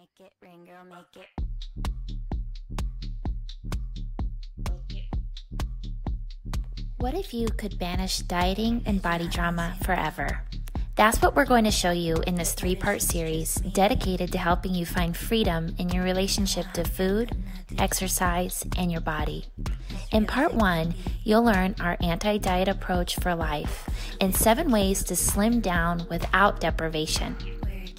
Make it ring, girl, make it. What if you could banish dieting and body drama forever? That's what we're going to show you in this 3-part series dedicated to helping you find freedom in your relationship to food, exercise, and your body. In part 1, you'll learn our anti-diet approach for life and 7 ways to slim down without deprivation.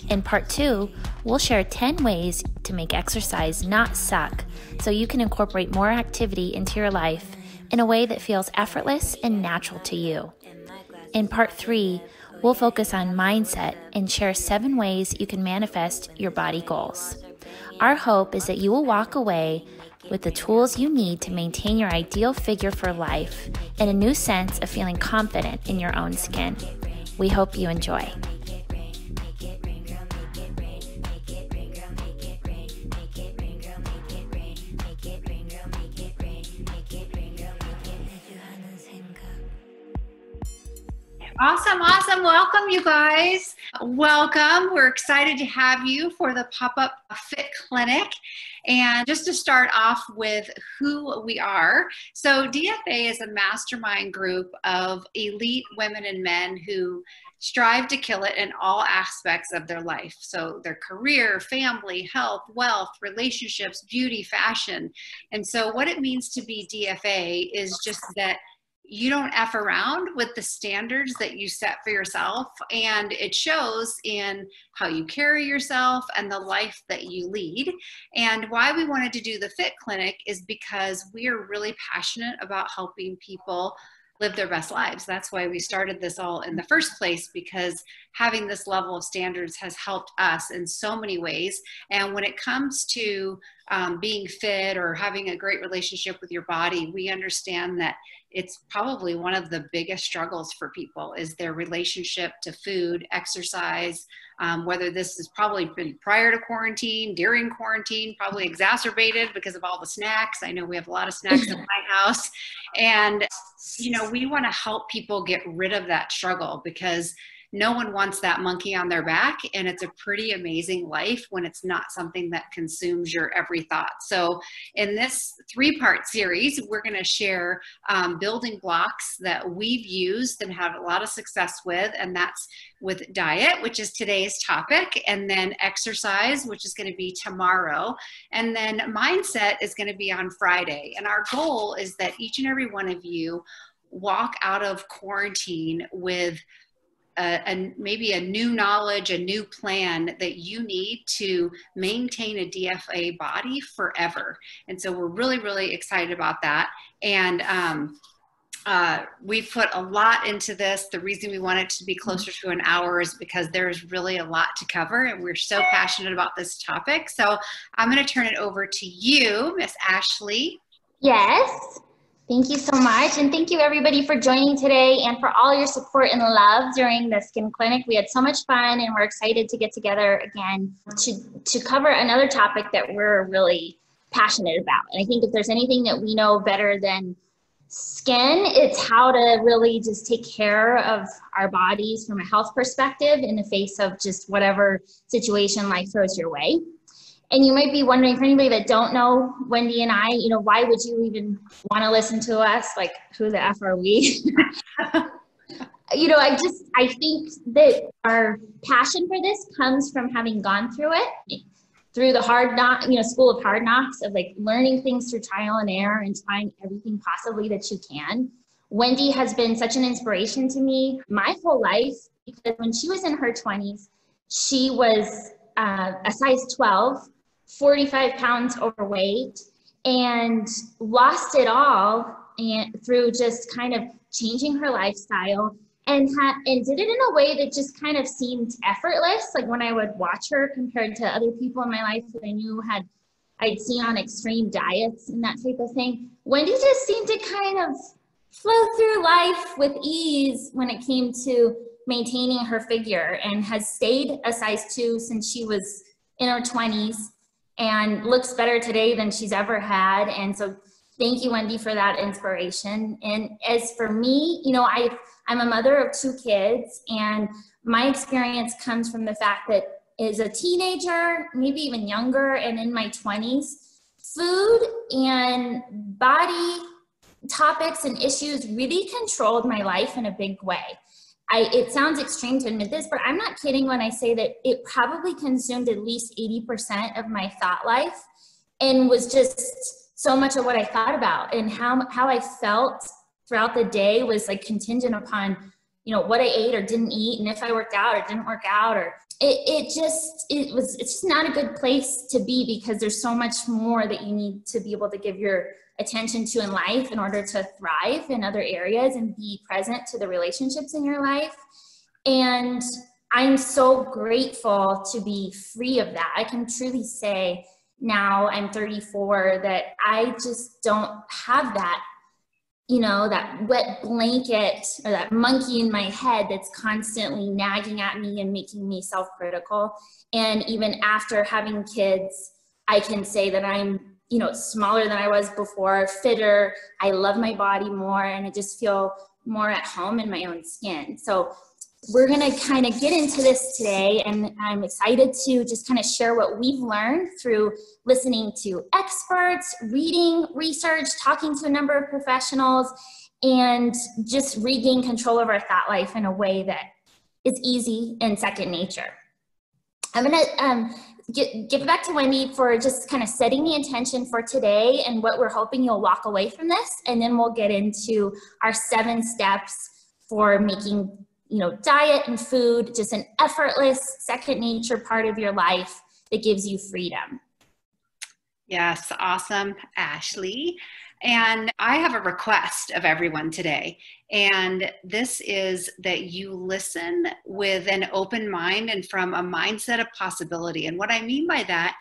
In part 2, we'll share 10 ways to make exercise not suck so you can incorporate more activity into your life in a way that feels effortless and natural to you. In part 3, we'll focus on mindset and share 7 ways you can manifest your body goals. Our hope is that you will walk away with the tools you need to maintain your ideal figure for life and a new sense of feeling confident in your own skin. We hope you enjoy. Awesome. Welcome, you guys. Welcome. We're excited to have you for the pop-up fit clinic. And just to start off with who we are. So DFA is a mastermind group of elite women and men who strive to kill it in all aspects of their life. So their career, family, health, wealth, relationships, beauty, fashion. And so what it means to be DFA is just that you don't F around with the standards that you set for yourself, and it shows in how you carry yourself and the life that you lead. And why we wanted to do the Fit Clinic is because we are really passionate about helping people live their best lives. That's why we started this all in the first place, because having this level of standards has helped us in so many ways. And when it comes to being fit or having a great relationship with your body, we understand that it's probably one of the biggest struggles for people is their relationship to food, exercise, whether this has probably been prior to quarantine, during quarantine, probably exacerbated because of all the snacks. I know we have a lot of snacks in my house. And, you know, we want to help people get rid of that struggle because no one wants that monkey on their back, and it's a pretty amazing life when it's not something that consumes your every thought. So in this 3-part series, we're going to share building blocks that we've used and had a lot of success with, and that's with diet, which is today's topic, and then exercise, which is going to be tomorrow, and then mindset is going to be on Friday. And our goal is that each and every one of you walk out of quarantine with maybe a new knowledge, a new plan that you need to maintain a DFA body forever. And so we're really, really excited about that. And we've put a lot into this. The reason we want it to be closer to an hour is because there's really a lot to cover, and we're so passionate about this topic. So I'm going to turn it over to you, Miss Ashley. Yes. Thank you so much. And thank you everybody for joining today and for all your support and love during the skin clinic. We had so much fun and we're excited to get together again to cover another topic that we're really passionate about. And I think if there's anything that we know better than skin, it's how to really just take care of our bodies from a health perspective in the face of just whatever situation life throws your way. And you might be wondering, for anybody that don't know Wendy and I, you know, why would you even want to listen to us? Like, who the F are we? You know, I think that our passion for this comes from having gone through it, through the school of hard knocks of like learning things through trial and error and trying everything possibly that you can. Wendy has been such an inspiration to me my whole life, because when she was in her 20s, she was a size 12, 45 pounds overweight, and lost it all through just kind of changing her lifestyle and did it in a way that just kind of seemed effortless. Like when I would watch her compared to other people in my life that I knew I'd seen on extreme diets and that type of thing, Wendy just seemed to kind of flow through life with ease when it came to maintaining her figure, and has stayed a size 2 since she was in her 20s and looks better today than she's ever had. And so thank you, Wendy, for that inspiration. And as for me, you know, I'm a mother of 2 kids, and my experience comes from the fact that as a teenager, maybe even younger, and in my 20s, food and body topics and issues really controlled my life in a big way. It sounds extreme to admit this, but I'm not kidding when I say that it probably consumed at least 80% of my thought life, and was just so much of what I thought about, and how I felt throughout the day was like contingent upon, you know, what I ate or didn't eat, and if I worked out or didn't work out, or it's just not a good place to be, because there's so much more that you need to be able to give your attention to in life in order to thrive in other areas and be present to the relationships in your life. And I'm so grateful to be free of that. I can truly say now, I'm 34, that I just don't have that, you know, that wet blanket or that monkey in my head that's constantly nagging at me and making me self-critical. And even after having kids, I can say that I'm, you know, smaller than I was before, fitter, I love my body more, and I just feel more at home in my own skin. So we're gonna kind of get into this today, and I'm excited to just kind of share what we've learned through listening to experts, reading, research, talking to a number of professionals, and just regain control of our thought life in a way that is easy and second nature. I'm gonna give it back to Wendy for just kind of setting the intention for today and what we're hoping you'll walk away from this, and then we'll get into our 7 steps for making, you know, diet and food just an effortless second nature part of your life that gives you freedom. Yes, awesome, Ashley. And I have a request of everyone today, and this is that you listen with an open mind and from a mindset of possibility. And what I mean by that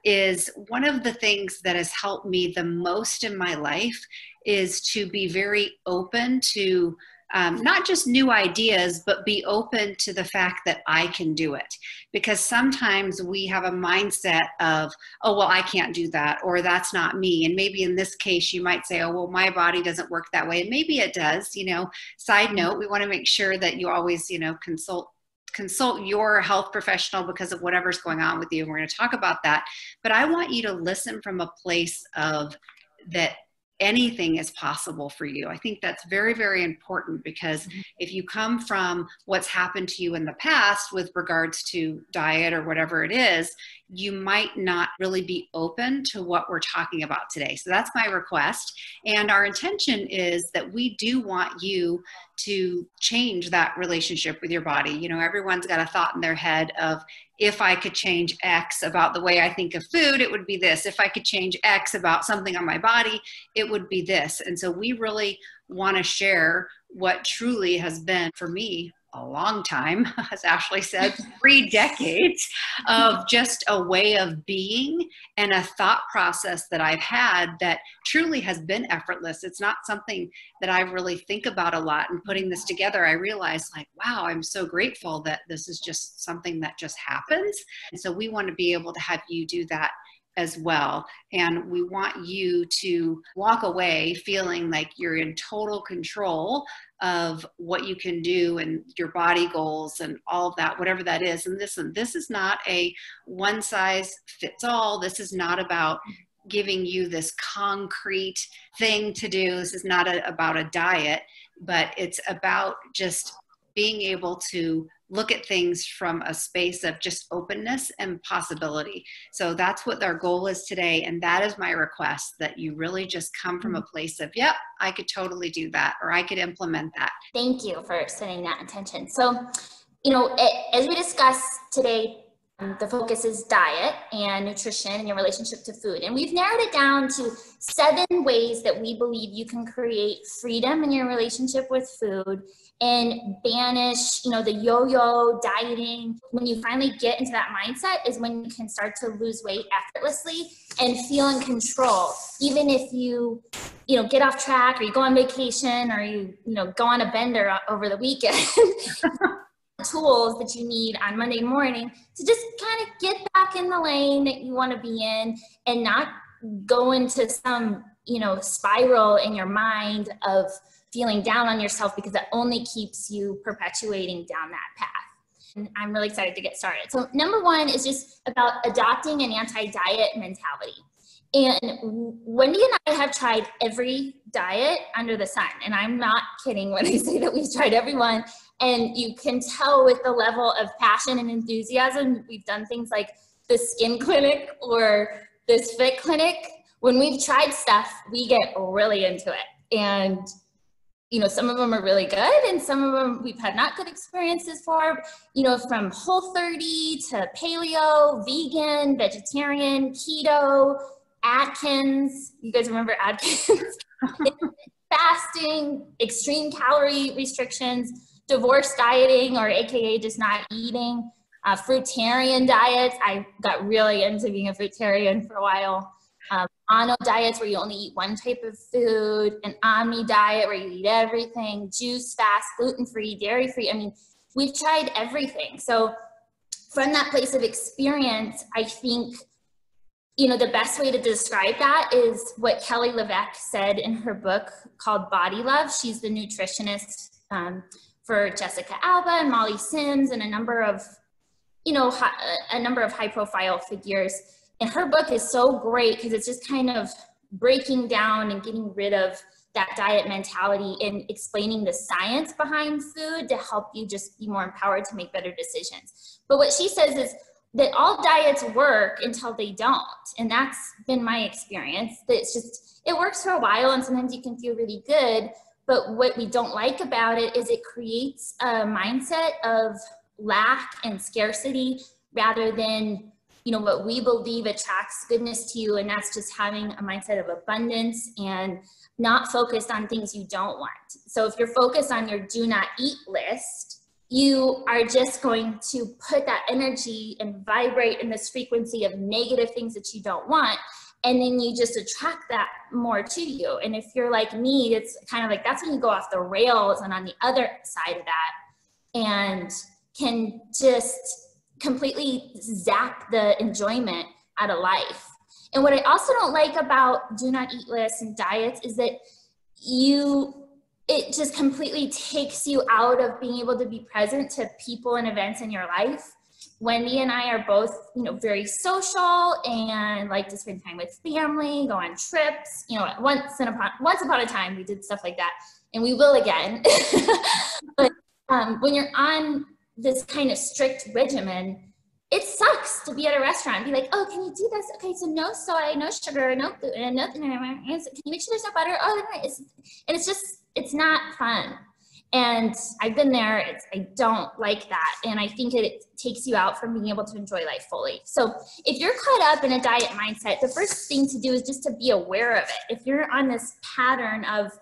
is, one of the things that has helped me the most in my life is to be very open to not just new ideas, but be open to the fact that I can do it. Because sometimes we have a mindset of, oh, well, I can't do that, or that's not me. And maybe in this case, you might say, oh, well, my body doesn't work that way. And maybe it does. You know, side note, we want to make sure that you always, you know, consult your health professional because of whatever's going on with you. And we're going to talk about that. But I want you to listen from a place of that anything is possible for you. I think that's very, very important, because if you come from what's happened to you in the past with regards to diet or whatever it is, you might not really be open to what we're talking about today. So that's my request. And our intention is that we do want you to change that relationship with your body. You know, everyone's got a thought in their head of, if I could change X about the way I think of food, it would be this. If I could change X about something on my body, it would be this. And so we really want to share what truly has been, for me, a long time, as Ashley said, 3 decades of just a way of being and a thought process that I've had that truly has been effortless. It's not something that I really think about a lot. And putting this together, I realized, like, wow, I'm so grateful that this is just something that just happens. And so we want to be able to have you do that as well. And we want you to walk away feeling like you're in total control of what you can do and your body goals and all of that, whatever that is. And this is not a one size fits all. This is not about giving you this concrete thing to do. This is not about a diet, but it's about just being able to look at things from a space of just openness and possibility. So that's what our goal is today. And that is my request, that you really just come from a place of, yep, I could totally do that, or I could implement that. Thank you for setting that intention. So, you know, as we discussed today, the focus is diet and nutrition and your relationship to food. And we've narrowed it down to 7 ways that we believe you can create freedom in your relationship with food and banish, you know, the yo-yo dieting. When you finally get into that mindset is when you can start to lose weight effortlessly and feel in control. Even if you know, get off track, or you go on vacation, or you go on a bender over the weekend. Tools that you need on Monday morning to just kind of get back in the lane that you want to be in, and not go into some, you know, spiral in your mind of feeling down on yourself, because that only keeps you perpetuating down that path. and I'm really excited to get started. So number one is just about adopting an anti-diet mentality. And Wendy and I have tried every diet under the sun. And I'm not kidding when I say that we've tried everyone. And you can tell with the level of passion and enthusiasm. We've done things like the skin clinic or this fit clinic. When we've tried stuff, we get really into it. And you know, some of them are really good and some of them we've had not good experiences for, you know, from Whole30 to paleo, vegan, vegetarian, keto, Atkins. You guys remember Atkins? Fasting, extreme calorie restrictions, divorce dieting, or AKA just not eating, fruitarian diets. I got really into being a fruitarian for a while. Mono diets where you only eat one type of food, an omni diet where you eat everything, juice fast, gluten-free, dairy-free. I mean, we've tried everything. So from that place of experience, I think, you know, the best way to describe that is what Kelly LeVeque said in her book called Body Love. She's the nutritionist for Jessica Alba and Molly Sims and a number of, you know, a number of high-profile figures. And her book is so great because it's just kind of breaking down and getting rid of that diet mentality and explaining the science behind food to help you just be more empowered to make better decisions. But what she says is that all diets work until they don't. And that's been my experience. That it's just, it works for a while and sometimes you can feel really good. But what we don't like about it is it creates a mindset of lack and scarcity rather than, you know, what we believe attracts goodness to you, and that's just having a mindset of abundance and not focused on things you don't want. So if you're focused on your do not eat list, you are just going to put that energy and vibrate in this frequency of negative things that you don't want, and then you just attract that more to you. And if you're like me, it's kind of like that's when you go off the rails and on the other side of that and can just completely zap the enjoyment out of life. And what I also don't like about do not eat lists and diets is that it just completely takes you out of being able to be present to people and events in your life. Wendy and I are both, you know, very social and like to spend time with family, go on trips. You know, once upon a time we did stuff like that, and we will again. But when you're on this kind of strict regimen, it sucks to be at a restaurant and be like, oh, can you do this? Okay, so no soy, no sugar, no gluten, nothing. Can you make sure there's no butter? Oh, it's not fun. And I've been there. I don't like that. And I think it takes you out from being able to enjoy life fully. So if you're caught up in a diet mindset, the first thing to do is just to be aware of it. If you're on this pattern of,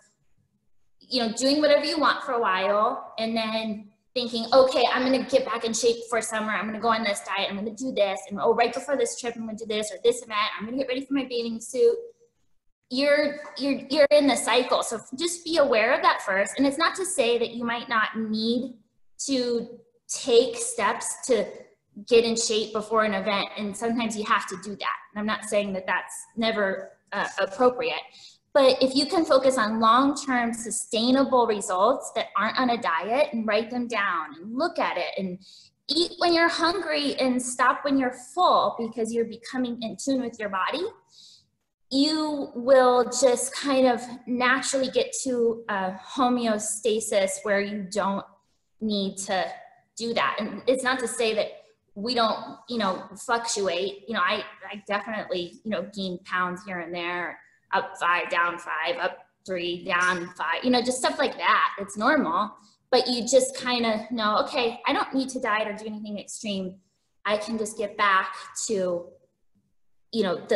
you know, doing whatever you want for a while and then thinking, okay, I'm going to get back in shape for summer. I'm going to go on this diet. I'm going to do this. And oh, right before this trip, I'm going to do this or this event. I'm going to get ready for my bathing suit. You're in the cycle. So just be aware of that first. And it's not to say that you might not need to take steps to get in shape before an event. And sometimes you have to do that. And I'm not saying that that's never appropriate. But if you can focus on long-term sustainable results that aren't on a diet and write them down and look at it and eat when you're hungry and stop when you're full because you're becoming in tune with your body, you will just kind of naturally get to a homeostasis where you don't need to do that. And it's not to say that we don't, you know, fluctuate. You know, I definitely, you know, gain pounds here and there. Up 5, down 5, up 3, down 5, you know, just stuff like that. It's normal, but you just kind of know, okay, I don't need to diet or do anything extreme. I can just get back to, you know,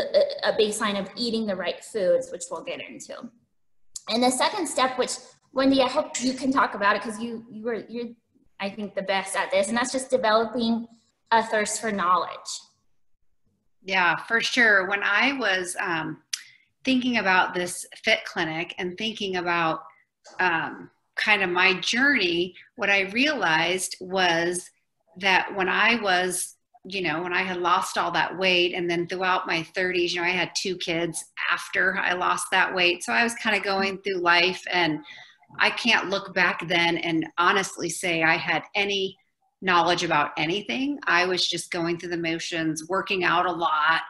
a baseline of eating the right foods, which we'll get into. And the second step, which Wendy, I hope you can talk about it because you're, I think, the best at this, and that's just developing a thirst for knowledge. Yeah, for sure. When I was, thinking about this fit clinic and thinking about kind of my journey, what I realized was that when I was, you know, when I had lost all that weight and then throughout my 30s, you know, I had 2 kids after I lost that weight. So I was kind of going through life and I can't look back then and honestly say I had any knowledge about anything. I was just going through the motions, working out a lot,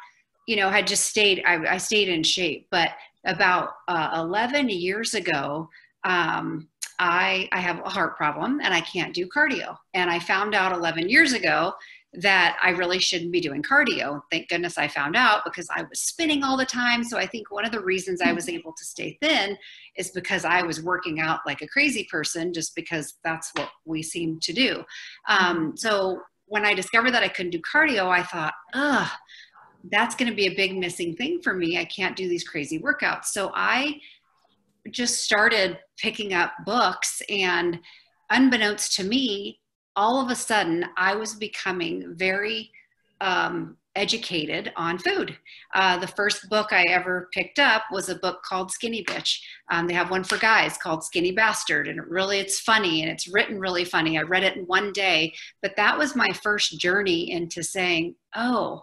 had just I stayed in shape. But about 11 years ago, I have a heart problem and I can't do cardio. And I found out 11 years ago that I really shouldn't be doing cardio. Thank goodness I found out, because I was spinning all the time. So I think one of the reasons I was able to stay thin is because I was working out like a crazy person, just because that's what we seem to do. So when I discovered that I couldn't do cardio, I thought, that's going to be a big missing thing for me. I can't do these crazy workouts. So I just started picking up books, and unbeknownst to me, all of a sudden I was becoming very educated on food. The first book I ever picked up was a book called Skinny Bitch. They have one for guys called Skinny Bastard, and it's funny, and it's written really funny. I read it in one day, but that was my first journey into saying, oh,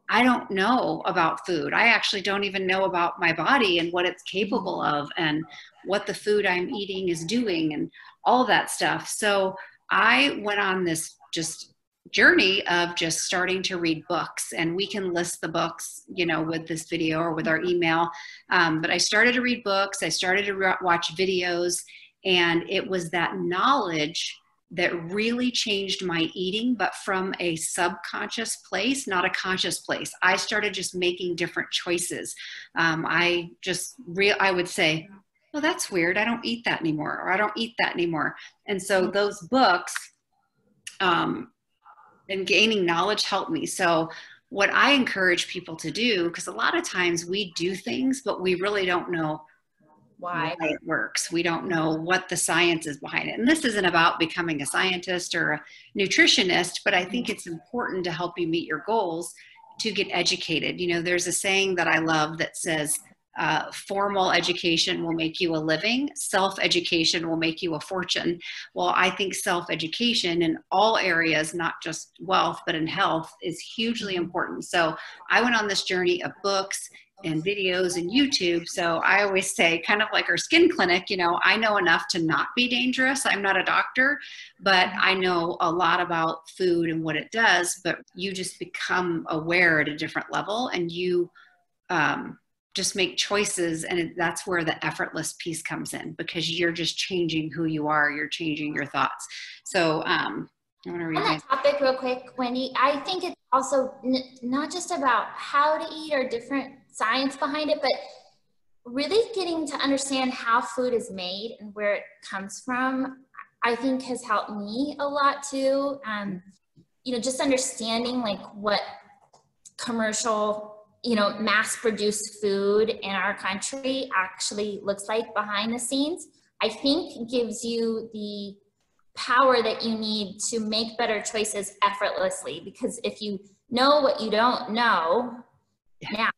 I don't know about food. I actually don't even know about my body and what it's capable of, and what the food I'm eating is doing, and all that stuff. So I went on this just journey of just starting to read books, and we can list the books, with this video or with our email. But I started to read books. I started to watch videos, and it was that knowledge that really changed my eating, but from a subconscious place, not a conscious place. I started just making different choices. I would say, well, that's weird. I don't eat that anymore, or I don't eat that anymore. And so those books and gaining knowledge helped me. So what I encourage people to do, because a lot of times we do things, but we really don't know why it works. We don't know what the science is behind it. And this isn't about becoming a scientist or a nutritionist, but I think it's important to help you meet your goals, to get educated. There's a saying that I love that says, formal education will make you a living, self-education will make you a fortune. Well, I think self-education in all areas, not just wealth, but in health, is hugely important. So I went on this journey of books and videos and YouTube. So I always say, kind of like our skin clinic, I know enough to not be dangerous. I'm not a doctor, but I know a lot about food and what it does. But you just become aware at a different level, and you just make choices. And that's where the effortless piece comes in, because you're just changing who you are. You're changing your thoughts. So I want to read on that topic real quick, Wendy, I think it's also not just about how to eat or different science behind it, but really getting to understand how food is made and where it comes from, I think has helped me a lot too. Just understanding like what commercial, mass-produced food in our country actually looks like behind the scenes, I think gives you the power that you need to make better choices effortlessly. Because if you know what you don't know now,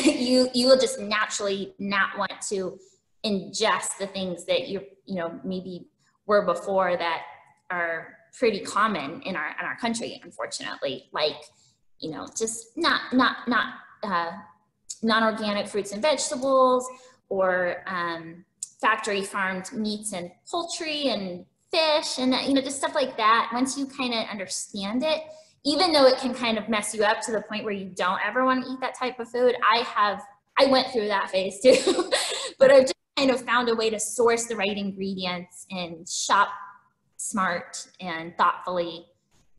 you will just naturally not want to ingest the things that maybe were before, that are pretty common in our country, unfortunately, like just not non-organic fruits and vegetables, or factory farmed meats and poultry and fish, and just stuff like that. Once you kind of understand it, even though it can kind of mess you up to the point where you don't ever want to eat that type of food. I went through that phase too, but I've just kind of found a way to source the right ingredients and shop smart and thoughtfully,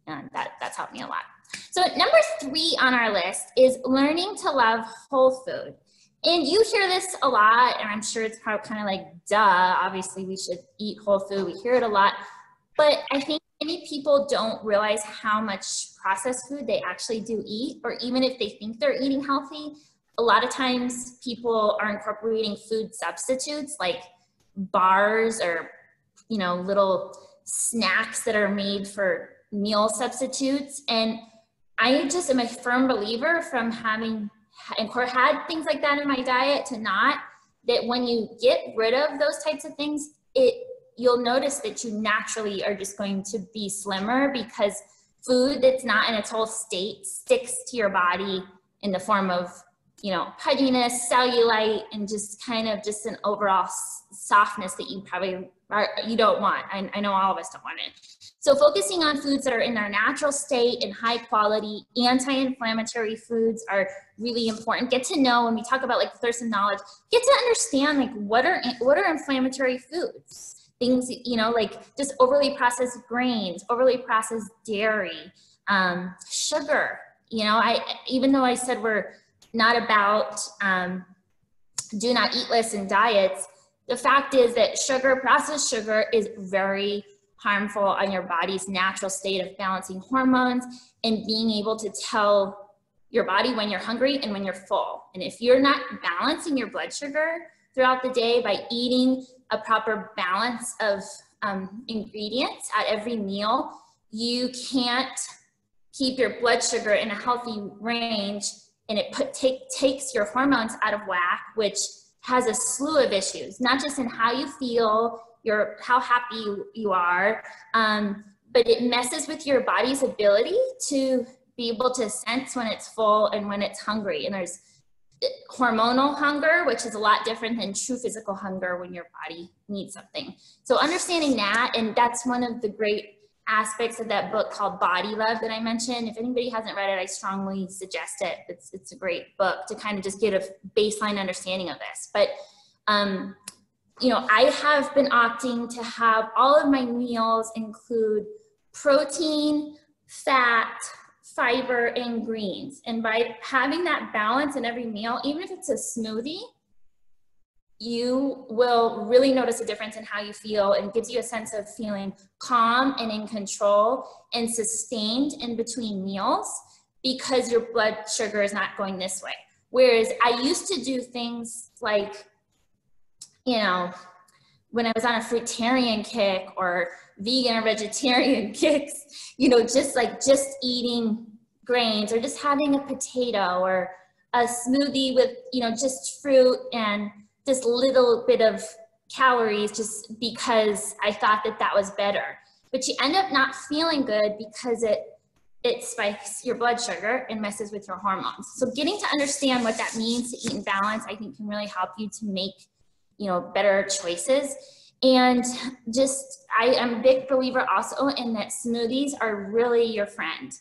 and that's helped me a lot. So number 3 on our list is learning to love whole food. And you hear this a lot, and I'm sure it's probably kind of like, duh, obviously we should eat whole food. We hear it a lot, but I think many people don't realize how much processed food they actually do eat, or even if they think they're eating healthy, a lot of times people are incorporating food substitutes like bars or, little snacks that are made for meal substitutes. And I just am a firm believer, from having had things like that in my diet to not, that when you get rid of those types of things, you'll notice that you naturally are just going to be slimmer, because food that's not in its whole state sticks to your body in the form of, puttiness, cellulite, and just kind of just an overall softness that you probably you don't want. I know all of us don't want it. So focusing on foods that are in their natural state and high quality, anti-inflammatory foods are really important. Get to know, when we talk about like thirst and knowledge, get to understand like what are inflammatory foods? Things, you know, like just overly processed grains, overly processed dairy, sugar. You know, even though I said we're not about do not eat lists and diets, the fact is that sugar, processed sugar, is very harmful on your body's natural state of balancing hormones and being able to tell your body when you're hungry and when you're full. And if you're not balancing your blood sugar throughout the day by eating a proper balance of ingredients at every meal, you can't keep your blood sugar in a healthy range, and it takes your hormones out of whack, which has a slew of issues, not just in how you feel, how happy you are, but it messes with your body's ability to be able to sense when it's full and when it's hungry. And there's hormonal hunger, which is a lot different than true physical hunger when your body needs something. So understanding that, and that's one of the great aspects of that book called Body Love that I mentioned. If anybody hasn't read it, I strongly suggest it. It's a great book to kind of just get a baseline understanding of this. But you know, I have been opting to have all of my meals include protein, fat, fiber, and greens. And by having that balance in every meal, even if it's a smoothie, you will really notice a difference in how you feel, and gives you a sense of feeling calm and in control and sustained in between meals because your blood sugar is not going this way. Whereas I used to do things like, you know, when I was on a fruitarian kick or vegan or vegetarian kicks, you know, just eating grains or just having a potato or a smoothie with, you know, just fruit and this little bit of calories just because I thought that was better. But you end up not feeling good because it spikes your blood sugar and messes with your hormones. So getting to understand what that means to eat in balance, I think, can really help you to make, you know, better choices. And just, I am a big believer also in that smoothies are really your friend.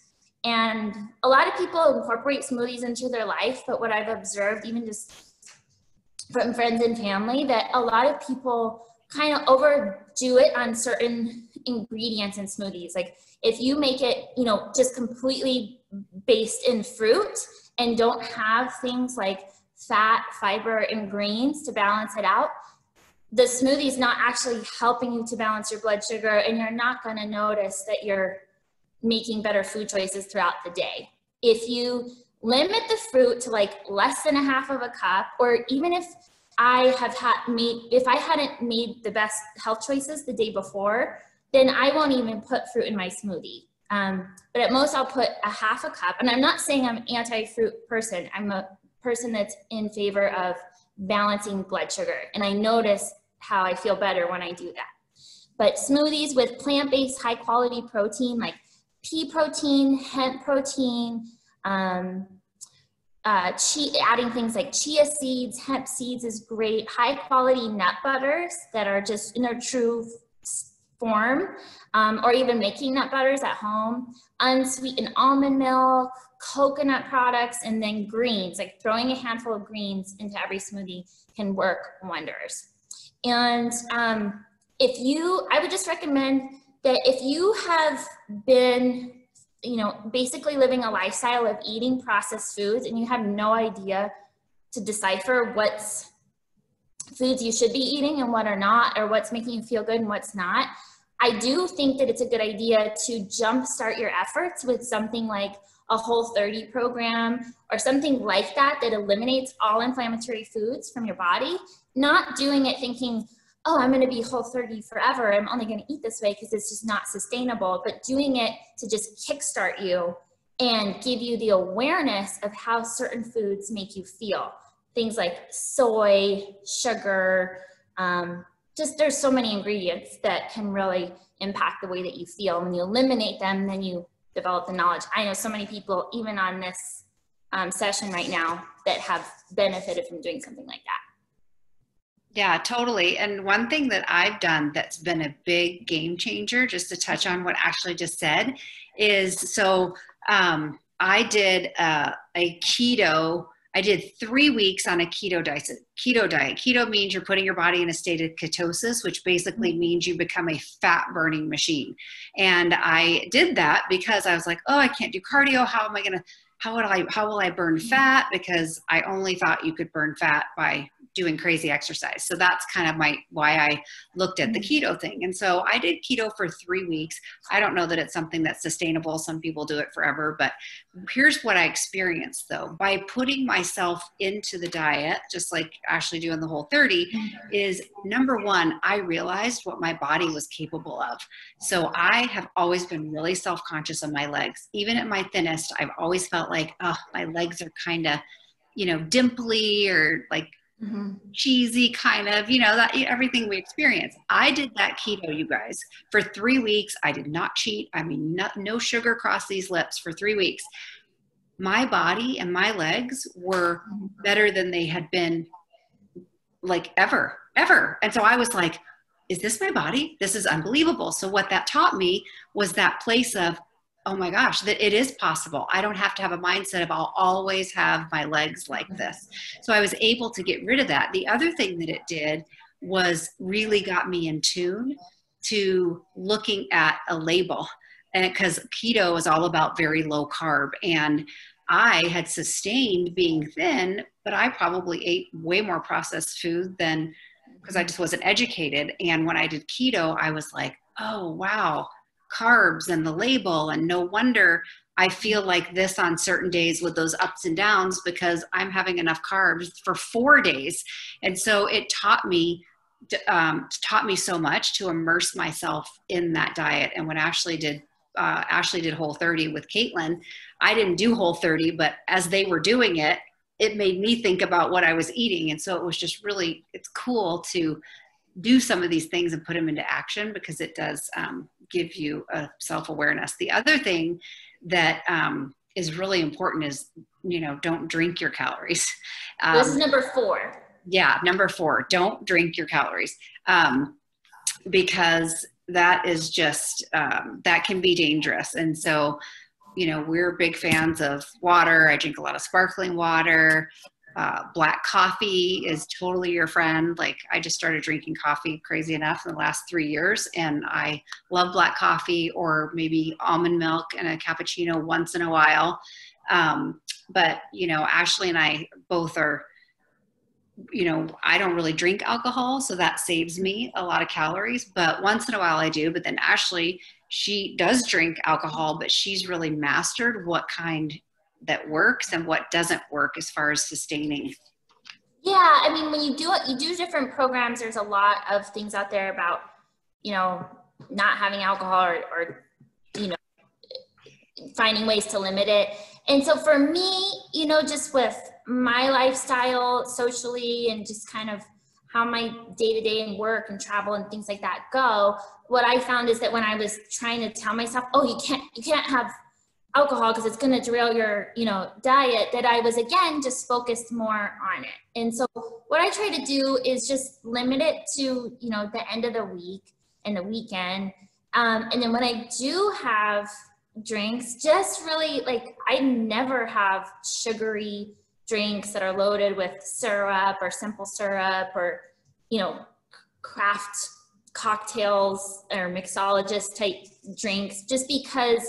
And a lot of people incorporate smoothies into their life, but what I've observed, even just from friends and family, that a lot of people kind of overdo it on certain ingredients in smoothies. Like if you make it, you know, just completely based in fruit and don't have things like fat, fiber, and greens to balance it out, the smoothie is not actually helping you to balance your blood sugar, and you're not going to notice that you're making better food choices throughout the day. If you limit the fruit to like less than a half of a cup, or even if I hadn't made the best health choices the day before, then I won't even put fruit in my smoothie. But at most I'll put a half a cup. And I'm not saying I'm an anti-fruit person. I'm a person that's in favor of balancing blood sugar. And I notice how I feel better when I do that. But smoothies with plant-based high quality protein, like pea protein, hemp protein, adding things like chia seeds, hemp seeds is great. High quality nut butters that are just in their true form, or even making nut butters at home, unsweetened almond milk, coconut products, and then greens, like throwing a handful of greens into every smoothie can work wonders. And I would just recommend that if you have been, you know, basically living a lifestyle of eating processed foods and you have no idea to decipher what's foods you should be eating and what are not, or what's making you feel good and what's not, I do think that it's a good idea to jumpstart your efforts with something like a Whole30 program or something like that that eliminates all inflammatory foods from your body. Not doing it thinking, oh, I'm going to be Whole30 forever, I'm only going to eat this way because it's just not sustainable, but doing it to just kickstart you and give you the awareness of how certain foods make you feel. Things like soy, sugar, just there's so many ingredients that can really impact the way that you feel. When you eliminate them, then you develop the knowledge. I know so many people, even on this session right now, that have benefited from doing something like that. Yeah, totally. And one thing that I've done that's been a big game changer, just to touch on what Ashley just said, is I did a keto. I did 3 weeks on a keto diet. Keto means you're putting your body in a state of ketosis, which basically means you become a fat burning machine. And I did that because I was like, oh, I can't do cardio. How will I burn fat? Because I only thought you could burn fat by doing crazy exercise. So that's kind of why I looked at the keto thing. And so I did keto for 3 weeks. I don't know that it's something that's sustainable. Some people do it forever, but here's what I experienced though. By putting myself into the diet, just like Ashley doing the Whole30, is number one, I realized what my body was capable of. So I have always been really self-conscious of my legs. Even at my thinnest, I've always felt like, oh, my legs are kind of, dimply or like cheesy kind of, that everything we experience. I did that keto, you guys, for 3 weeks. I did not cheat. I mean, no sugar across these lips for 3 weeks. My body and my legs were better than they had been like ever. And so I was like, is this my body? This is unbelievable. So what that taught me was that place of, oh my gosh, that it is possible. I don't have to have a mindset of I'll always have my legs like this. So I was able to get rid of that. The other thing that it did was really got me in tune to looking at a label. And because keto is all about very low carb. And I had sustained being thin, but I probably ate way more processed food than, because I just wasn't educated. And when I did keto, I was like, oh, wow, carbs and the label. And no wonder I feel like this on certain days with those ups and downs, because I'm having enough carbs for 4 days. And so it taught me so much to immerse myself in that diet. And when Ashley did Whole30 with Caitlin, I didn't do Whole30, but as they were doing it, it made me think about what I was eating. And so it was just really, it's cool to do some of these things and put them into action, because it does give you a self-awareness. The other thing that is really important is, don't drink your calories. This is number 4. Yeah, number 4, don't drink your calories, because that is just, that can be dangerous. And so, we're big fans of water. I drink a lot of sparkling water. Black coffee is totally your friend. Like, I just started drinking coffee, crazy enough, in the last 3 years. And I love black coffee, or maybe almond milk and a cappuccino once in a while. But, Ashley and I both are, I don't really drink alcohol, so that saves me a lot of calories, but once in a while I do. But then Ashley, she does drink alcohol, but she's really mastered what kind that works and what doesn't work as far as sustaining. Yeah, I mean, when you do different programs, there's a lot of things out there about, not having alcohol or finding ways to limit it. And so for me, just with my lifestyle socially and just kind of how my day-to-day and work and travel and things like that go, what I found is that when I was trying to tell myself, oh, you can't have alcohol because it's going to derail your, diet, that I was, again, just focused more on it. And so what I try to do is just limit it to, the end of the week and the weekend. And then when I do have drinks, just really, like, I never have sugary drinks that are loaded with syrup or simple syrup or, craft cocktails or mixologist type drinks, just because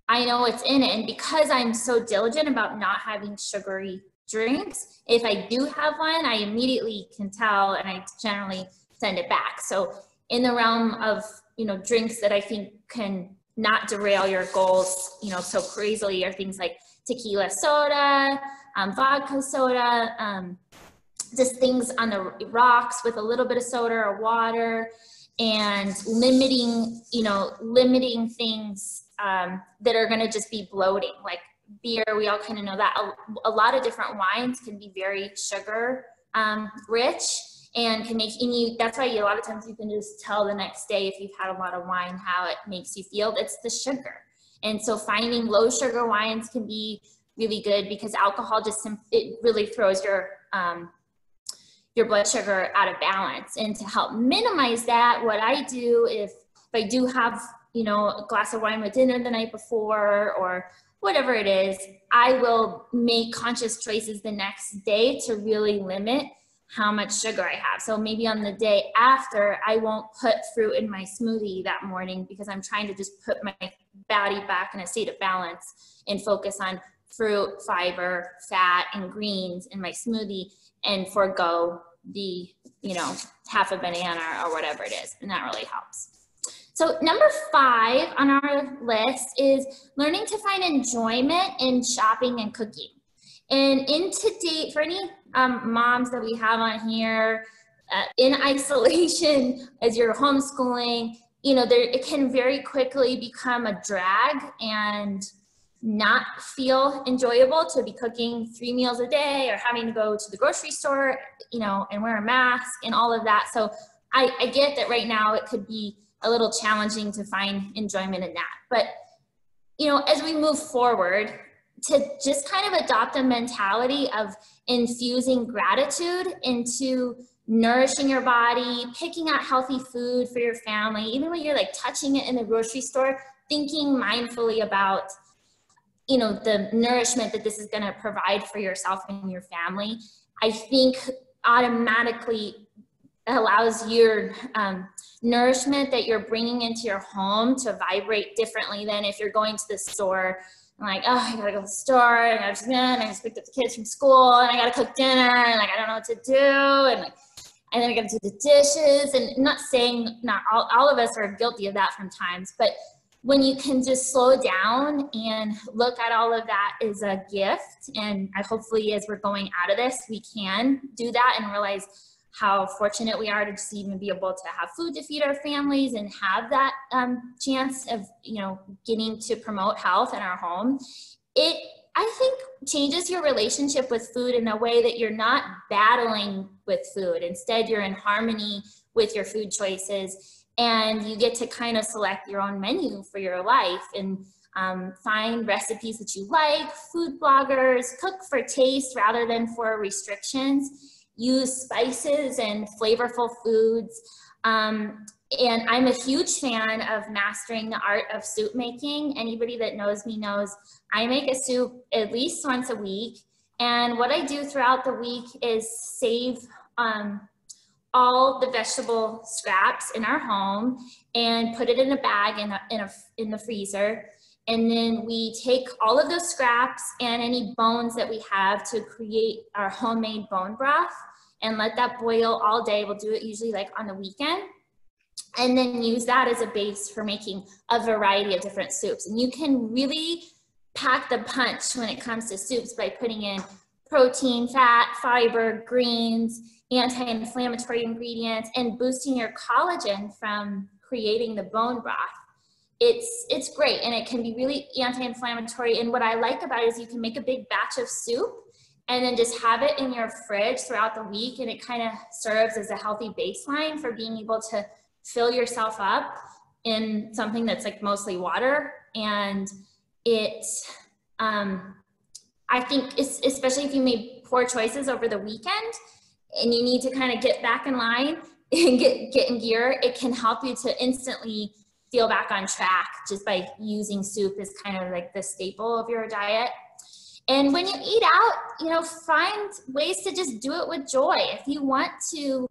I know it's in it. And because I'm so diligent about not having sugary drinks, if I do have one, I immediately can tell, and I generally send it back. So in the realm of, drinks that I think can not derail your goals, so crazily, are things like tequila soda, vodka soda, just things on the rocks with a little bit of soda or water, and limiting things that are going to just be bloating, like beer. We all kind of know that a lot of different wines can be very sugar rich, and can make you. That's why a lot of times you can just tell the next day if you've had a lot of wine how it makes you feel. It's the sugar. And so finding low sugar wines can be really good, because alcohol it really throws your blood sugar out of balance. And to help minimize that, what I do, if I do have, you know, a glass of wine with dinner the night before or whatever it is, I will make conscious choices the next day to really limit how much sugar I have. So maybe on the day after, I won't put fruit in my smoothie that morning because I'm trying to just put my body back in a state of balance and focus on fruit, fiber, fat, and greens in my smoothie, and forego the, you know, half a banana or whatever it is. And that really helps. So number 5 on our list is learning to find enjoyment in shopping and cooking. And in today, for any moms that we have on here in isolation as you're homeschooling, you know, it can very quickly become a drag and not feel enjoyable to be cooking 3 meals a day or having to go to the grocery store, you know, and wear a mask and all of that. So I get that right now it could be a little challenging to find enjoyment in that. But, you know, as we move forward, to just kind of adopt a mentality of infusing gratitude into nourishing your body, picking out healthy food for your family, even when you're like touching it in the grocery store, thinking mindfully about, you know, the nourishment that this is going to provide for yourself and your family, I think automatically allows your nourishment that you're bringing into your home to vibrate differently than if you're going to the store and like, oh, I gotta go to the store and I just picked up the kids from school and I gotta cook dinner and like I don't know what to do and then I gotta do the dishes. And I'm not saying not all of us are guilty of that from times, but when you can just slow down and look at all of that as a gift, and hopefully as we're going out of this, we can do that and realize how fortunate we are to just even be able to have food to feed our families and have that chance of, you know, getting to promote health in our home. It, I think, changes your relationship with food in a way that you're not battling with food. Instead, you're in harmony with your food choices, and you get to kind of select your own menu for your life and find recipes that you like, food bloggers, cook for taste rather than for restrictions, use spices and flavorful foods. And I'm a huge fan of mastering the art of soup making. Anybody that knows me knows I make a soup at least once a week. And what I do throughout the week is save all the vegetable scraps in our home and put it in a bag in the freezer. And then we take all of those scraps and any bones that we have to create our homemade bone broth and let that boil all day. We'll do it usually like on the weekend. And then use that as a base for making a variety of different soups. And you can really pack the punch when it comes to soups by putting in protein, fat, fiber, greens, anti-inflammatory ingredients, and boosting your collagen from creating the bone broth. It's great, and it can be really anti-inflammatory. And what I like about it is you can make a big batch of soup and then just have it in your fridge throughout the week, and it kind of serves as a healthy baseline for being able to fill yourself up in something that's like mostly water. And it, I think, especially if you made poor choices over the weekend and you need to kind of get back in line and get in gear, it can help you to instantly feel back on track just by using soup as kind of like the staple of your diet. And when you eat out, you know, find ways to just do it with joy. If you want to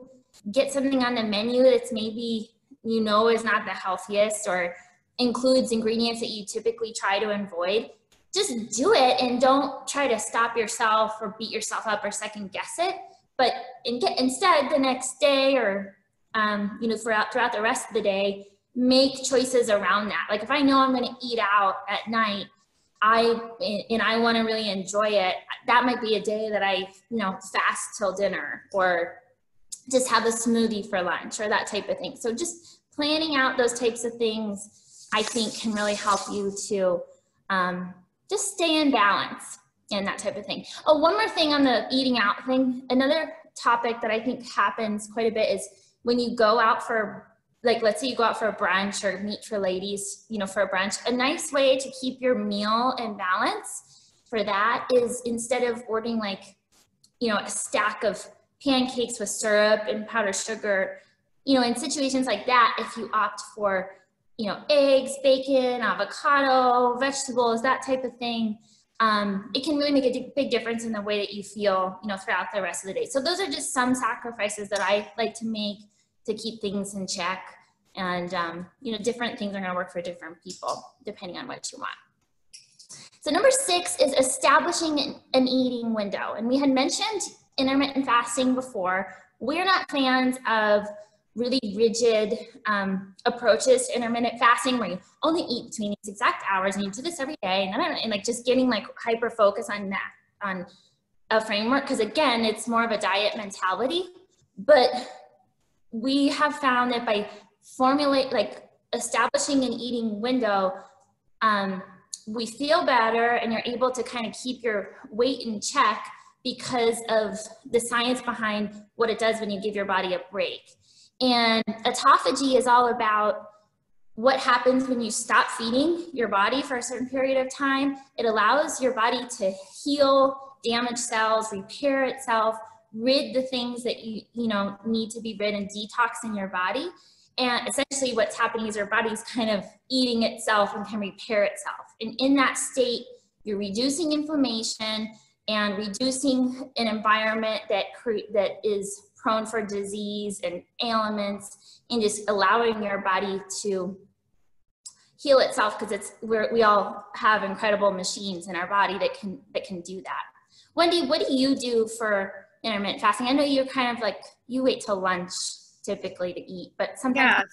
get something on the menu that's maybe, you know, is not the healthiest or includes ingredients that you typically try to avoid, just do it and don't try to stop yourself or beat yourself up or second guess it. But instead, the next day or, you know, throughout the rest of the day, make choices around that. Like if I know I'm going to eat out at night, I want to really enjoy it, that might be a day that I, you know, fast till dinner or just have a smoothie for lunch or that type of thing. So just planning out those types of things, I think, can really help you to just stay in balance and that type of thing. Oh, one more thing on the eating out thing. Another topic that I think happens quite a bit is when you go out for, like, let's say you go out for a brunch or meet for ladies, you know, for a brunch, a nice way to keep your meal in balance for that is instead of ordering like, you know, a stack of pancakes with syrup and powdered sugar. You know, in situations like that, if you opt for, you know, eggs, bacon, avocado, vegetables, that type of thing, it can really make a big difference in the way that you feel, you know, throughout the rest of the day. So those are just some sacrifices that I like to make to keep things in check. And, you know, different things are going to work for different people, depending on what you want. So number 6 is establishing an eating window. And we had mentioned intermittent fasting before. We're not fans of really rigid approaches to intermittent fasting where you only eat between these exact hours and you do this every day and like just getting like hyper focus on that, on a framework, because again, it's more of a diet mentality. But we have found that by establishing an eating window, we feel better and you're able to kind of keep your weight in check because of the science behind what it does when you give your body a break. And autophagy is all about what happens when you stop feeding your body for a certain period of time. It allows your body to heal damaged cells, repair itself, rid the things that you know need to be rid and detox in your body. And essentially what's happening is your body's kind of eating itself and can repair itself. And in that state, you're reducing inflammation and reducing an environment that is prone for disease and ailments, and just allowing your body to heal itself, because we all have incredible machines in our body that can do that. Wendy, what do you do for intermittent fasting? I know you're kind of like, you wait till lunch typically to eat, but sometimes.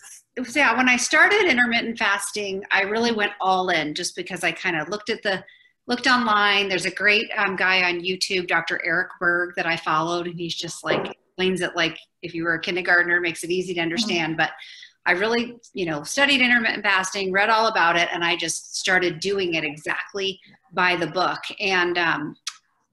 Yeah, when I started intermittent fasting, I really went all in just because I kind of looked online. There's a great guy on YouTube, Dr. Eric Berg, that I followed, and he's just like, explains it like if you were a kindergartner, makes it easy to understand. But I really, you know, studied intermittent fasting, read all about it, and I just started doing it exactly by the book. And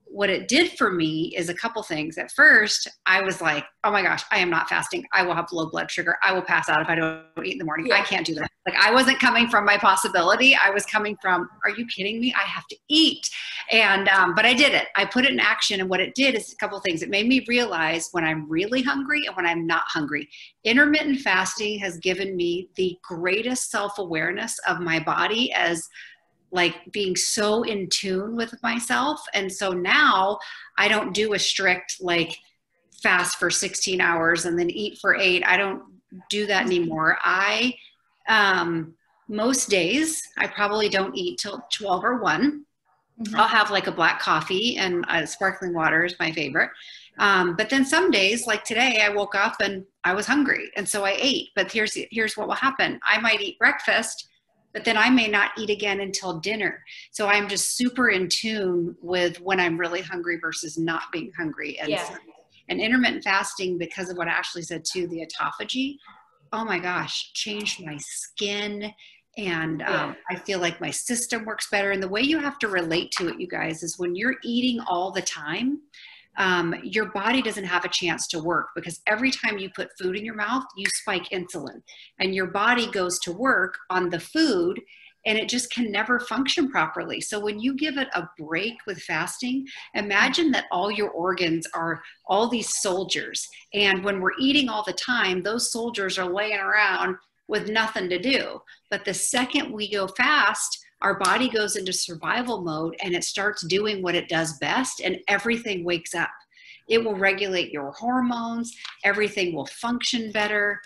what it did for me is a couple things. At first, I was like, oh my gosh, I am not fasting. I will have low blood sugar. I will pass out if I don't eat in the morning. I can't do that. Like, I wasn't coming from my possibility. I was coming from, are you kidding me? I have to eat. And, but I did it. I put it in action. And what it did is a couple things. It made me realize when I'm really hungry and when I'm not hungry. Intermittent fasting has given me the greatest self-awareness of my body as like being so in tune with myself. And so now I don't do a strict like fast for 16 hours and then eat for 8. I don't do that anymore. Most days I probably don't eat till 12 or 1. I'll have like a black coffee, and sparkling water is my favorite. But then some days, like today, I woke up and I was hungry, and so I ate. But here's what will happen. I might eat breakfast, but then I may not eat again until dinner. So I'm just super in tune with when I'm really hungry versus not being hungry. And intermittent fasting, because of what Ashley said too, the autophagy, oh my gosh, changed my skin. And I feel like my system works better. And the way you have to relate to it, you guys, is when you're eating all the time, your body doesn't have a chance to work, because every time you put food in your mouth, you spike insulin, and your body goes to work on the food, and it just can never function properly. So when you give it a break with fasting, imagine that all your organs are all these soldiers. And when we're eating all the time, those soldiers are laying around with nothing to do. But the second we go fast, our body goes into survival mode and it starts doing what it does best, and everything wakes up. It will regulate your hormones. Everything will function better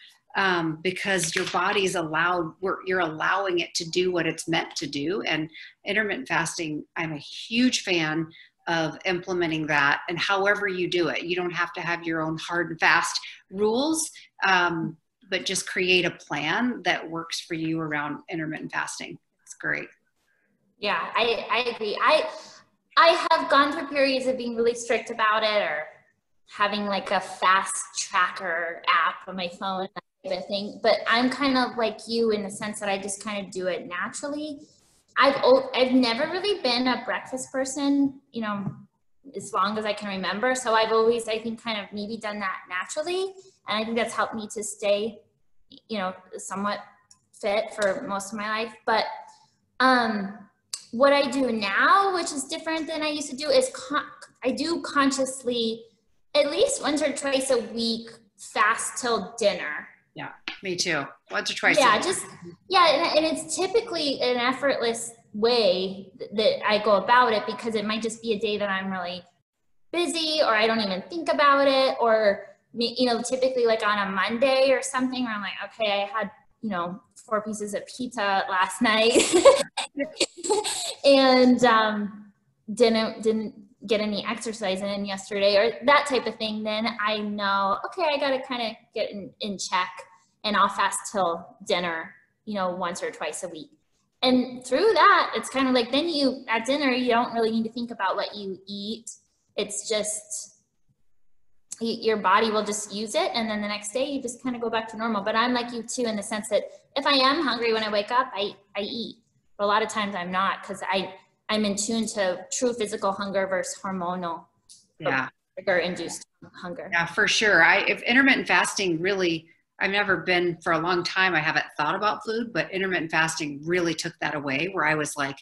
because your body's you're allowing it to do what it's meant to do. And intermittent fasting, I'm a huge fan of implementing that. And however you do it, you don't have to have your own hard and fast rules, but just create a plan that works for you around intermittent fasting. It's great. Yeah, I agree. I have gone through periods of being really strict about it, or having like a fast tracker app on my phone, that type of thing. But I'm kind of like you in the sense that I just kind of do it naturally. I've never really been a breakfast person, you know, as long as I can remember. So I've always, I think, kind of maybe done that naturally. And I think that's helped me to stay, you know, somewhat fit for most of my life. But what I do now, which is different than I used to do, is I do consciously at least once or twice a week, fast till dinner. Yeah, me too. Once or twice. Yeah, and it's typically an effortless way that I go about it, because it might just be a day that I'm really busy, or I don't even think about it, or, you know, typically like on a Monday or something where I'm like, okay, I had, you know, 4 pieces of pizza last night and didn't get any exercise in yesterday, or that type of thing. Then I know, okay, I got to kind of get in check, and I'll fast till dinner, you know, once or twice a week. And through that, it's kind of like, then you, at dinner, you don't really need to think about what you eat. It's just, your body will just use it. And then the next day you just kind of go back to normal. But I'm like you too, in the sense that if I am hungry when I wake up, I eat. But a lot of times I'm not, because I'm in tune to true physical hunger versus hormonal induced hunger. Yeah, for sure. If intermittent fasting really, I've never been, for a long time, I haven't thought about food, but intermittent fasting really took that away, where I was like,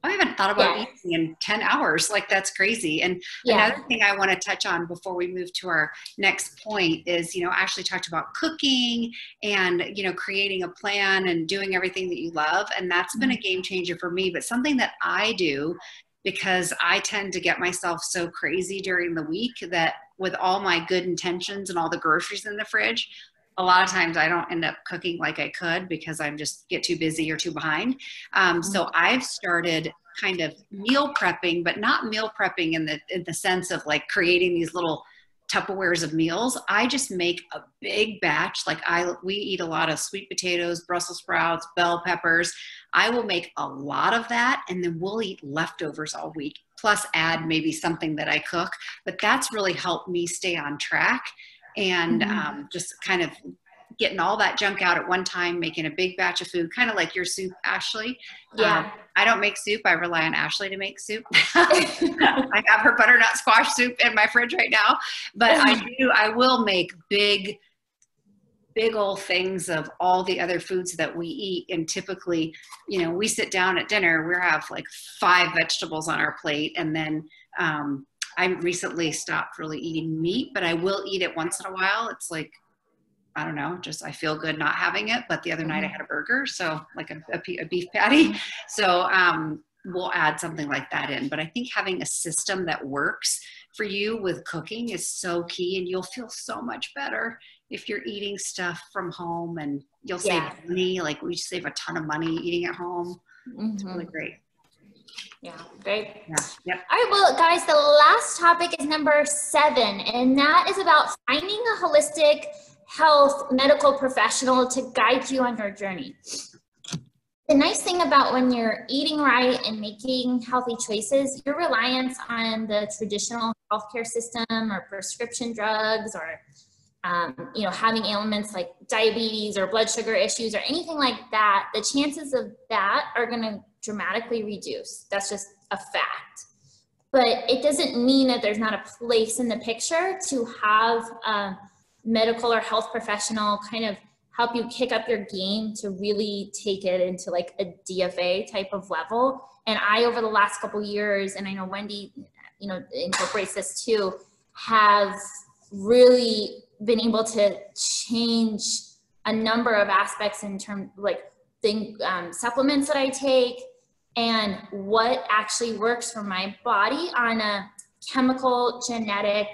I haven't thought about eating in 10 hours. Like, that's crazy. And another thing I want to touch on before we move to our next point is, you know, Ashley talked about cooking and, you know, creating a plan and doing everything that you love. And that's been a game changer for me. But something that I do, because I tend to get myself so crazy during the week that with all my good intentions and all the groceries in the fridge, a lot of times I don't end up cooking like I could, because I'm just get too busy or too behind. So I've started kind of meal prepping, but not meal prepping in the sense of like creating these little Tupperwares of meals. I just make a big batch. Like we eat a lot of sweet potatoes, Brussels sprouts, bell peppers. I will make a lot of that, and then we'll eat leftovers all week, plus add maybe something that I cook. But that's really helped me stay on track. And just kind of getting all that junk out at one time, making a big batch of food, kind of like your soup, Ashley. Yeah. I don't make soup. I rely on Ashley to make soup. I have her butternut squash soup in my fridge right now. But I will make big old things of all the other foods that we eat. And typically, you know, we sit down at dinner, we have like 5 vegetables on our plate. And then, I recently stopped really eating meat, but I will eat it once in a while. It's like, I don't know, just I feel good not having it. But the other night I had a burger, so like a beef patty. So we'll add something like that in. But I think having a system that works for you with cooking is so key, and you'll feel so much better if you're eating stuff from home, and you'll save money. Like, we save a ton of money eating at home. It's really great. Yeah, great. Yeah. Yep. All right, well, guys, the last topic is number 7, and that is about finding a holistic health medical professional to guide you on your journey. The nice thing about when you're eating right and making healthy choices, your reliance on the traditional healthcare system or prescription drugs, or you know, having ailments like diabetes or blood sugar issues or anything like that, the chances of that are going to dramatically reduce. That's just a fact. But it doesn't mean that there's not a place in the picture to have a medical or health professional kind of help you kick up your game to really take it into like a DFA type of level. And I, over the last couple of years, and I know Wendy, you know, incorporates this too, have really been able to change a number of aspects in terms like supplements that I take, and what actually works for my body on a chemical, genetic,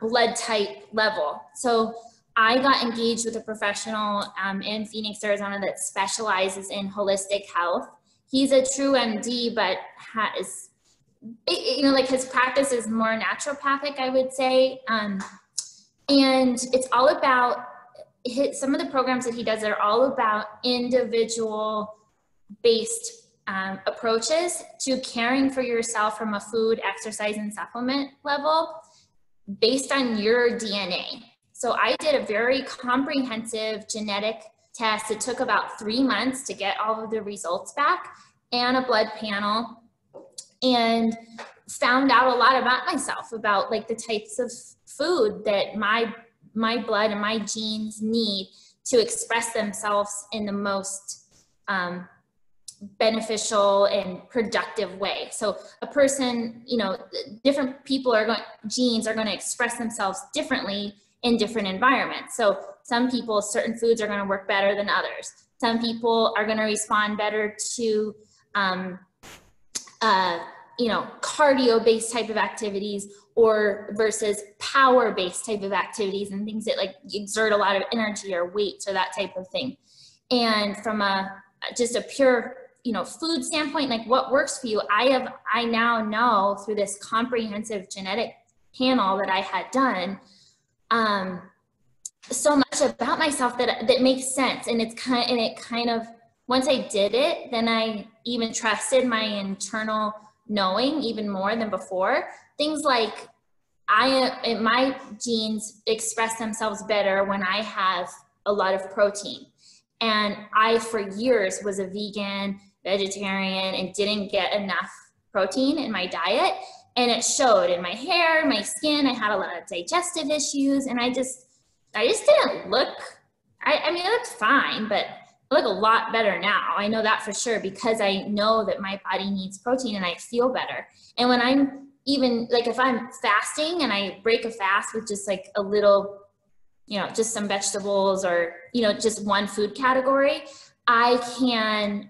blood type level. So I got engaged with a professional in Phoenix, Arizona, that specializes in holistic health. He's a true MD, but has, you know, like his practice is more naturopathic, I would say. And it's all about some of the programs that he does are all about individual based approaches to caring for yourself from a food, exercise, and supplement level based on your DNA. So I did a very comprehensive genetic test. It took about 3 months to get all of the results back, and a blood panel, and found out a lot about myself, about like the types of food that my blood and my genes need to express themselves in the most beneficial and productive way. So a person, you know, different people genes are going to express themselves differently in different environments. So some people, certain foods are going to work better than others. Some people are going to respond better to, you know, cardio-based type of activities or versus power-based type of activities and things that like exert a lot of energy or weights or that type of thing. And from just a pure, you know, food standpoint, like what works for you, I now know through this comprehensive genetic panel that I had done, so much about myself that makes sense. And it kind of, once I did it, then I even trusted my internal knowing even more than before. Things like my genes express themselves better when I have a lot of protein. And I, for years, was a vegan, vegetarian, and didn't get enough protein in my diet. And it showed in my hair, my skin. I had a lot of digestive issues, and I just didn't look, I mean, I looked fine, but I look a lot better now. I know that for sure because I know that my body needs protein and I feel better. And when I'm even, like if I'm fasting and I break a fast with just like a little, you know, just some vegetables or, you know, just one food category, I can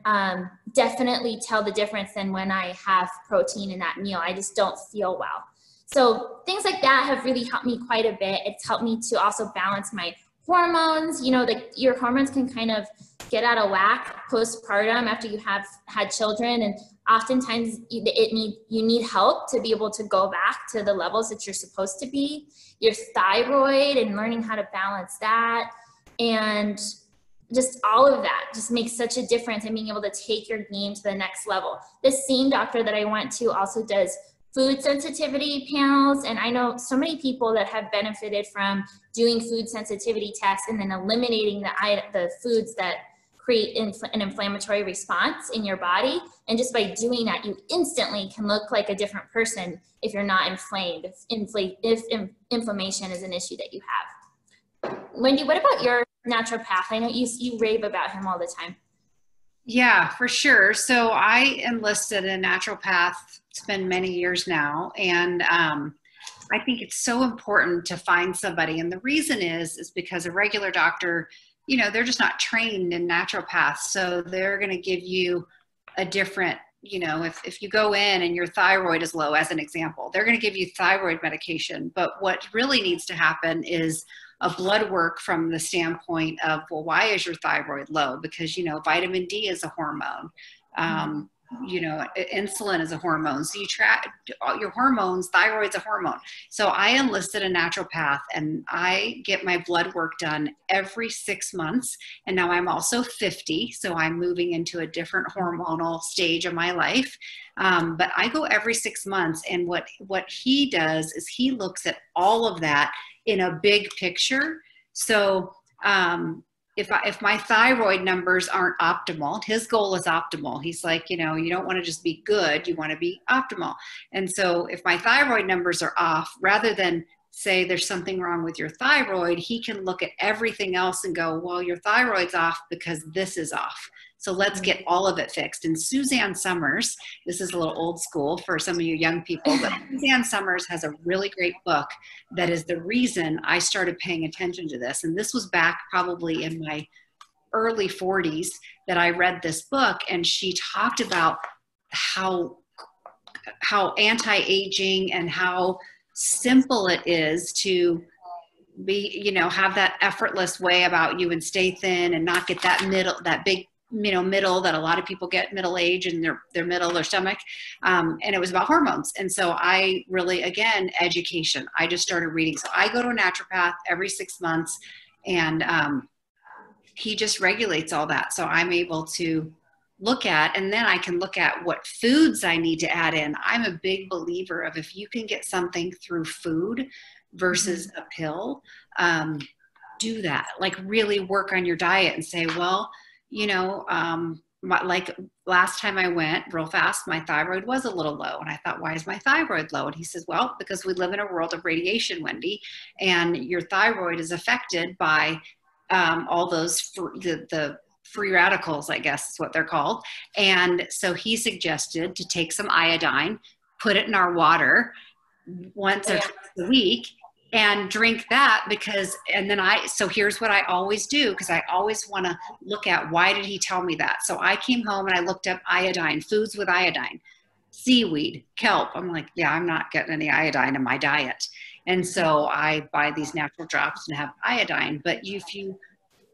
definitely tell the difference than when I have protein in that meal. I just don't feel well. So things like that have really helped me quite a bit. It's helped me to also balance my hormones. You know, your hormones can kind of get out of whack postpartum after you have had children. And oftentimes you need help to be able to go back to the levels that you're supposed to be. Your thyroid and learning how to balance that. And just all of that just makes such a difference in being able to take your game to the next level. This same doctor that I went to also does food sensitivity panels. And I know so many people that have benefited from doing food sensitivity tests and then eliminating the foods that create an inflammatory response in your body. And just by doing that, you instantly can look like a different person if you're not inflamed, if inflammation is an issue that you have. Wendy, what about your naturopath? I know you rave about him all the time. Yeah, for sure. So I enlisted a naturopath. It's been many years now. And I think it's so important to find somebody. And the reason is because a regular doctor, you know, they're just not trained in naturopaths. So they're going to give you a different, you know, if you go in and your thyroid is low, as an example, they're going to give you thyroid medication. But what really needs to happen is a blood work from the standpoint of, well, why is your thyroid low? Because, you know, vitamin D is a hormone. You know, insulin is a hormone. So you track your hormones, thyroid's a hormone. So I enlisted a naturopath and I get my blood work done every 6 months. And now I'm also 50. So I'm moving into a different hormonal stage of my life. But I go every 6 months. And what he does is he looks at all of that in a big picture. So, if my thyroid numbers aren't optimal, his goal is optimal. He's like, you know, you don't want to just be good, you want to be optimal. And so if my thyroid numbers are off, rather than say there's something wrong with your thyroid, he can look at everything else and go, well, your thyroid's off because this is off. So let's get all of it fixed. And Suzanne Summers, this is a little old school for some of you young people, but Suzanne Summers has a really great book that is the reason I started paying attention to this. And this was back probably in my early 40s that I read this book, and she talked about how anti-aging and how simple it is to be, you know, have that effortless way about you and stay thin and not get that big, you know, middle that a lot of people get middle age and their stomach. And it was about hormones. And so I really, again, education, I just started reading. So I go to a naturopath every 6 months and he just regulates all that. So I'm able to look at, and then I can look at what foods I need to add in. I'm a big believer of if you can get something through food versus a pill, do that. Like really work on your diet and say, well, you know, like last time I went real fast, my thyroid was a little low. And I thought, why is my thyroid low? And he says, well, because we live in a world of radiation, Wendy, and your thyroid is affected by all those, the free radicals, I guess is what they're called. And so he suggested to take some iodine, put it in our water once or twice a week, and drink that so here's what I always do, because I always want to look at, why did he tell me that? So I came home and I looked up iodine, foods with iodine, seaweed, kelp. I'm like, yeah, I'm not getting any iodine in my diet. And so I buy these natural drops and have iodine. But if you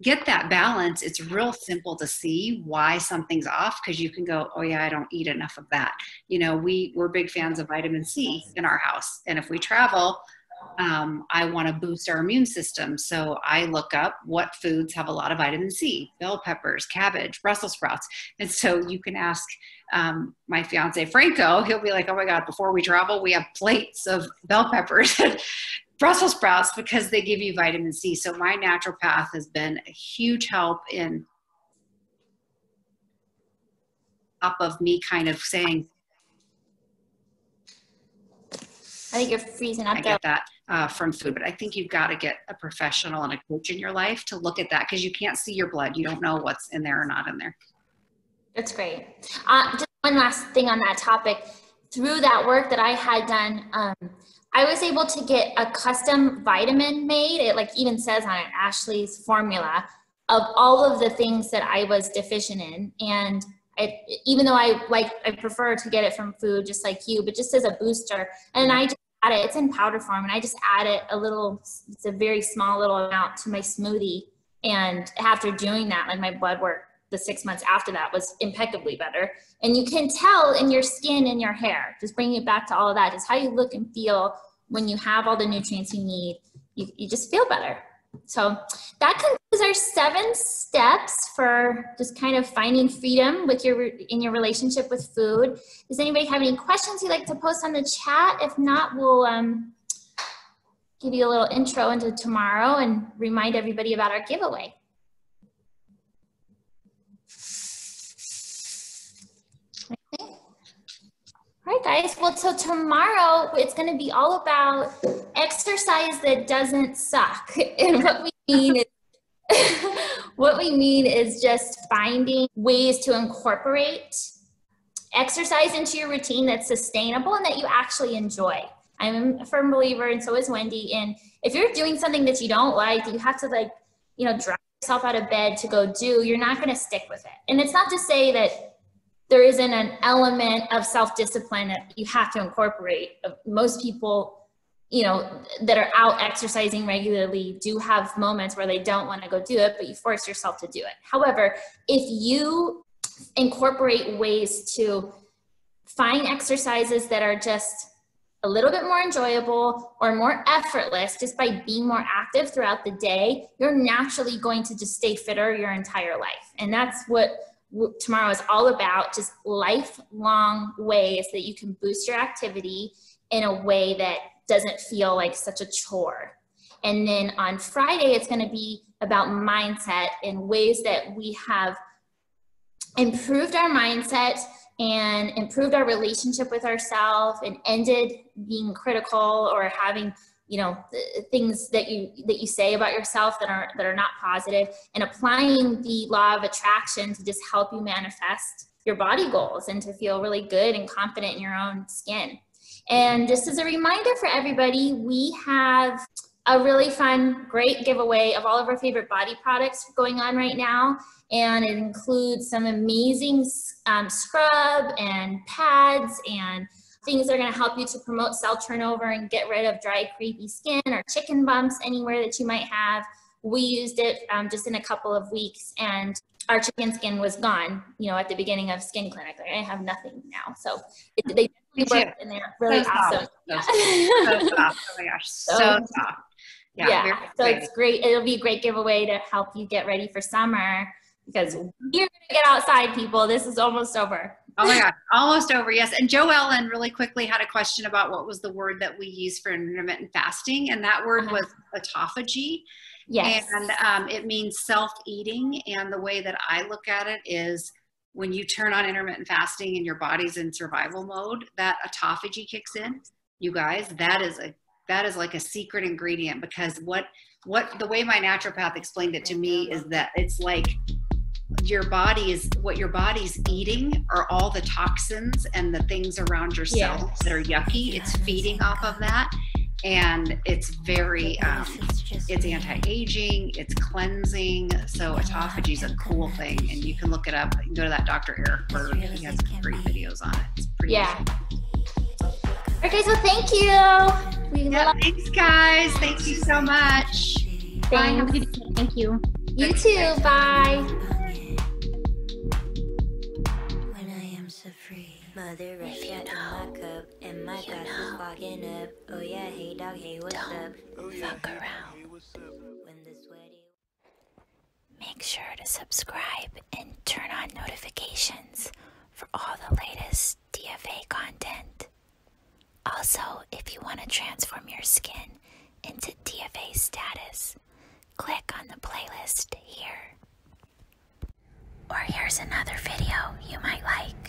get that balance, it's real simple to see why something's off, because you can go, oh yeah, I don't eat enough of that. You know, we're big fans of vitamin C in our house. And if we travel, I want to boost our immune system. So I look up what foods have a lot of vitamin C: bell peppers, cabbage, Brussels sprouts. And so you can ask my fiance, Franco, he'll be like, oh my God, before we travel, we have plates of bell peppers and Brussels sprouts, because they give you vitamin C. So my naturopath has been a huge help in top of me kind of saying, I think you're freezing up. I get that from food, but I think you've got to get a professional and a coach in your life to look at that, because you can't see your blood. You don't know what's in there or not in there. That's great. Just one last thing on that topic. Through that work that I had done, I was able to get a custom vitamin made. It like even says on it, Ashley's formula, of all of the things that I was deficient in. And even though I prefer to get it from food, just like you, but just as a booster. And I just add it, it's in powder form, and I just add it it's a very small little amount to my smoothie. And after doing that, like my blood work, the 6 months after that was impeccably better. And you can tell in your skin and your hair, just bringing it back to all of that, just how you look and feel when you have all the nutrients you need, you just feel better. So that concludes our 7 steps for just kind of finding freedom in your relationship with food. Does anybody have any questions you'd like to post on the chat? If not, we'll give you a little intro into tomorrow and remind everybody about our giveaway. All right, guys. Well, so tomorrow it's going to be all about exercise that doesn't suck. And what we mean is just finding ways to incorporate exercise into your routine that's sustainable and that you actually enjoy. I'm a firm believer, and so is Wendy, in if you're doing something that you don't like, that you have to drive yourself out of bed to go do, you're not going to stick with it. And it's not to say that there isn't an element of self-discipline that you have to incorporate. Most people, that are out exercising regularly do have moments where they don't want to go do it, but you force yourself to do it. However, if you incorporate ways to find exercises that are just a little bit more enjoyable or more effortless, just by being more active throughout the day, you're naturally going to just stay fitter your entire life. And that's what tomorrow is all about, just lifelong ways that you can boost your activity in a way that doesn't feel like such a chore. And then on Friday, it's going to be about mindset and ways that we have improved our mindset and improved our relationship with ourselves and ended being critical or having things that you say about yourself that are not positive, and applying the law of attraction to just help you manifest your body goals and to feel really good and confident in your own skin. And just as a reminder for everybody, we have a really fun, great giveaway of all of our favorite body products going on right now. And it includes some amazing scrub and pads and things that are going to help you to promote cell turnover and get rid of dry, crepey skin or chicken bumps anywhere that you might have. We used it just in a couple of weeks, and our chicken skin was gone, at the beginning of Skin Clinic. Like, I have nothing now. So they worked, and they're really awesome. So soft. Oh my gosh, so soft. Yeah, so it's great. It'll be a great giveaway to help you get ready for summer, because you're going to get outside, people. This is almost over. Oh my God, almost over, yes. And Joe Ellen really quickly had a question about what was the word that we use for intermittent fasting, and that word was autophagy. Yes. And it means self-eating, and the way that I look at it is when you turn on intermittent fasting and your body's in survival mode, that autophagy kicks in. You guys, that is like a secret ingredient, because what the way my naturopath explained it to me is that it's like what your body's eating are all the toxins and the things around your cells that are yucky. It's feeding off of that. And it's very, it's anti-aging, it's cleansing. So autophagy is a cool thing. And you can look it up. You can go to that Dr. Eric Berg. He has great videos on it. It's pretty Okay, so thank you. Thanks, guys. Thank you so much. Thanks. Bye. Have a good day. Thank you. You too. Bye. When I am so free. Mother rush in my cup and my glass is fogging up. Oh yeah, hey dog, hey what's up? Oh yeah, fuck around. When the sweaty. Make sure to subscribe and turn on notifications for all the latest DFA content. Also, if you want to transform your skin into DFA status, click on the playlist here. Or here's another video you might like.